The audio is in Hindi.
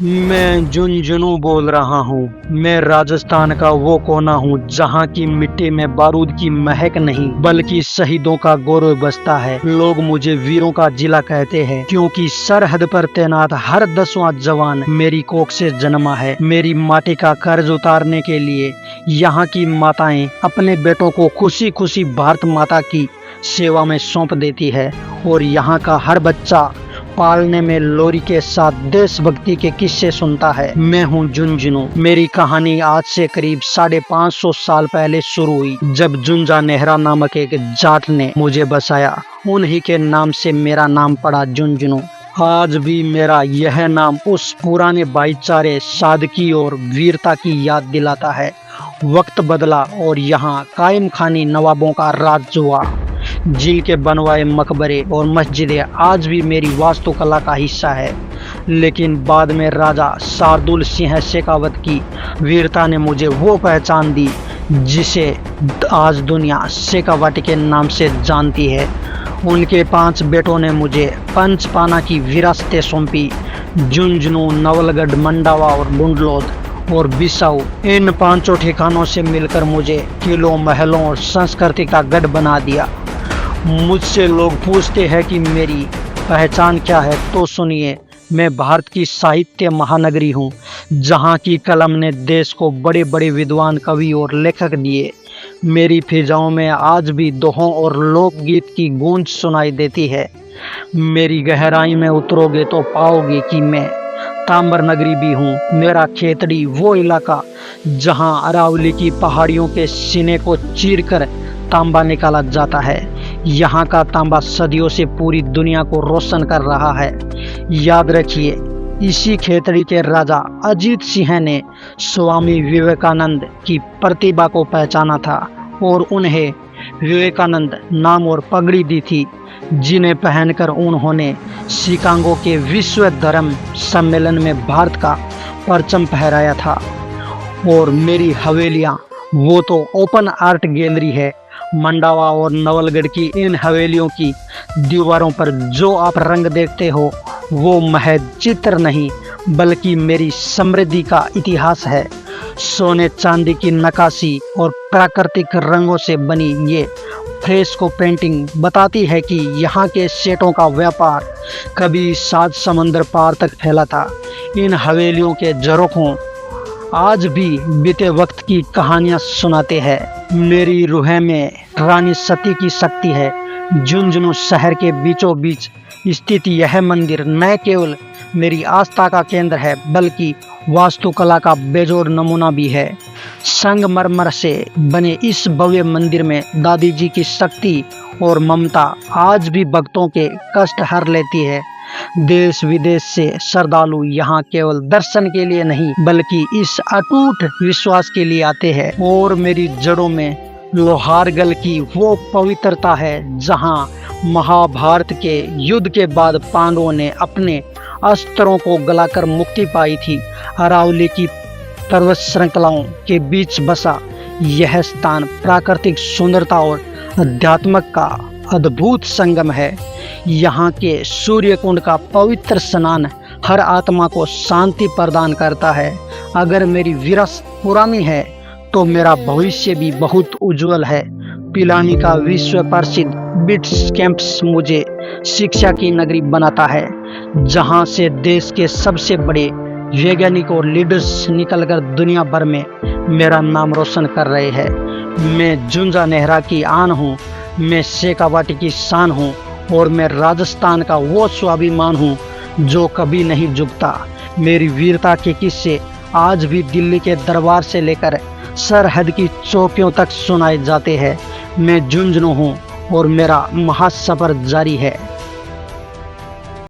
मैं झुंझुनू बोल रहा हूँ। मैं राजस्थान का वो कोना हूँ जहाँ की मिट्टी में बारूद की महक नहीं बल्कि शहीदों का गौरव बसता है। लोग मुझे वीरों का जिला कहते हैं क्योंकि सरहद पर तैनात हर 10वां जवान मेरी कोख से जन्मा है। मेरी माटी का कर्ज उतारने के लिए यहाँ की माताएं अपने बेटों को खुशी खुशी भारत माता की सेवा में सौंप देती है और यहाँ का हर बच्चा पालने में लोरी के साथ देशभक्ति के किस्से सुनता है। मैं हूँ झुंझुनू। मेरी कहानी आज से करीब 550 साल पहले शुरू हुई जब झुंझा नेहरा नामक एक जाट ने मुझे बसाया। उन्हीं के नाम से मेरा नाम पड़ा झुंझुनू। आज भी मेरा यह नाम उस पुराने भाईचारे, सादगी और वीरता की याद दिलाता है। वक्त बदला और यहाँ कायम खानी नवाबों का राज हुआ। झील के बनवाए मकबरे और मस्जिदें आज भी मेरी वास्तुकला का हिस्सा है। लेकिन बाद में राजा शार्दुल सिंह शेखावत की वीरता ने मुझे वो पहचान दी जिसे आज दुनिया शेखावत के नाम से जानती है। उनके 5 बेटों ने मुझे पंचपाना की विरासतें सौंपी। झुंझुनू, नवलगढ़, मंडावा और बुंडलोद और बिसाऊ, इन 5 ठिकानों से मिलकर मुझे किलों, महलों और संस्कृति का गढ़ बना दिया। मुझसे लोग पूछते हैं कि मेरी पहचान क्या है, तो सुनिए, मैं भारत की साहित्य महानगरी हूँ जहाँ की कलम ने देश को बड़े बड़े विद्वान, कवि और लेखक दिए। मेरी फिजाओं में आज भी दोहों और लोकगीत की गूंज सुनाई देती है। मेरी गहराई में उतरोगे तो पाओगे कि मैं तांबर नगरी भी हूँ। मेरा खेतड़ी वो इलाका जहाँ अरावली की पहाड़ियों के सीने को चीरकर तांबा निकाला जाता है। यहाँ का तांबा सदियों से पूरी दुनिया को रोशन कर रहा है। याद रखिए, इसी खेतड़ी के राजा अजीत सिंह ने स्वामी विवेकानंद की प्रतिभा को पहचाना था और उन्हें विवेकानंद नाम और पगड़ी दी थी, जिन्हें पहनकर उन्होंने शिकागो के विश्व धर्म सम्मेलन में भारत का परचम फहराया था। और मेरी हवेलियाँ वो तो ओपन आर्ट गैलरी है। मंडावा और नवलगढ़ की इन हवेलियों की दीवारों पर जो आप रंग देखते हो वो महज चित्र नहीं बल्कि मेरी समृद्धि का इतिहास है। सोने चांदी की नक्काशी और प्राकृतिक रंगों से बनी ये फ्रेस्को पेंटिंग बताती है कि यहाँ के सेठों का व्यापार कभी 7 समंदर पार तक फैला था। इन हवेलियों के झरोखों आज भी बीते वक्त की कहानियां सुनाते हैं। मेरी रूह में रानी सती की शक्ति है। झुंझुनू शहर के बीचों बीच स्थित यह मंदिर न केवल मेरी आस्था का केंद्र है बल्कि वास्तुकला का बेजोड़ नमूना भी है। संगमरमर से बने इस भव्य मंदिर में दादी जी की शक्ति और ममता आज भी भक्तों के कष्ट हर लेती है। देश विदेश से श्रद्धालु यहाँ केवल दर्शन के लिए नहीं बल्कि इस अटूट विश्वास के लिए आते हैं। और मेरी जड़ों में लोहारगढ़ की वो पवित्रता है जहाँ महाभारत के युद्ध के बाद पांडवों ने अपने अस्त्रों को गलाकर मुक्ति पाई थी। अरावली की पर्वत श्रृंखलाओं के बीच बसा यह स्थान प्राकृतिक सुंदरता और अध्यात्मक का अद्भुत संगम है। यहाँ के सूर्य कुंड का पवित्र स्नान हर आत्मा को शांति प्रदान करता है। अगर मेरी विरासत पुरानी है तो मेरा भविष्य भी बहुत उज्जवल है। पिलानी का विश्व प्रसिद्ध बिट्स कैंपस मुझे शिक्षा की नगरी बनाता है, जहाँ से देश के सबसे बड़े वैज्ञानिक और लीडर्स निकलकर दुनिया भर में मेरा नाम रोशन कर रहे हैं। मैं झुंझा नेहरा की आन हूँ, मैं शेखावत की शान हूँ और मैं राजस्थान का वो स्वाभिमान हूँ जो कभी नहीं झुकता। मेरी वीरता के किस्से आज भी दिल्ली के दरबार से लेकर सरहद की चौकियों तक सुनाए जाते हैं। मैं झुंझुनू हूँ और मेरा महासफर जारी है।